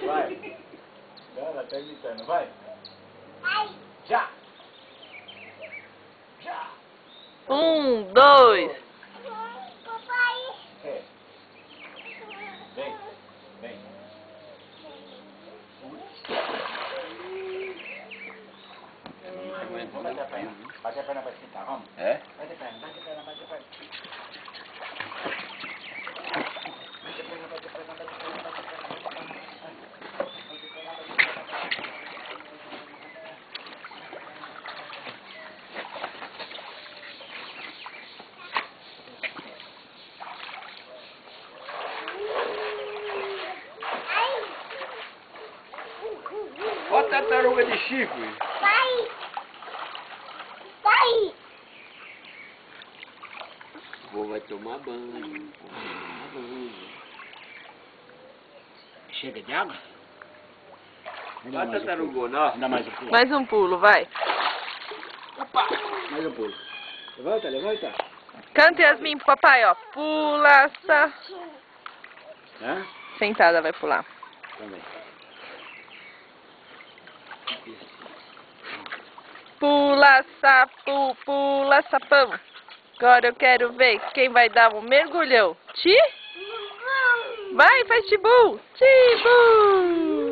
Vai. Ela tá imitando, vai. Já. Já. 1, 2. É. Vem. Vem. Bate a perna. Bate a perna pra esquentar, vamos. É? Bate a perna, bate a perna, bate a perna. Bate a perna, bate a perna, bate a perna, bate a Ó a tartaruga de chifre. Vou vai tomar banho. Chega de água? Ó a tartarugona, ó. Ainda mais um pulo. Mais um pulo, vai. Opa! Mais um pulo. Levanta, levanta. Canta, Yasmin, pro papai, ó. Pula, Hã? Sentada vai pular. Também. Pula, sapo, pula, sapão. Agora eu quero ver quem vai dar um mergulhão. Ti? Vai, faz tibu. Tibu.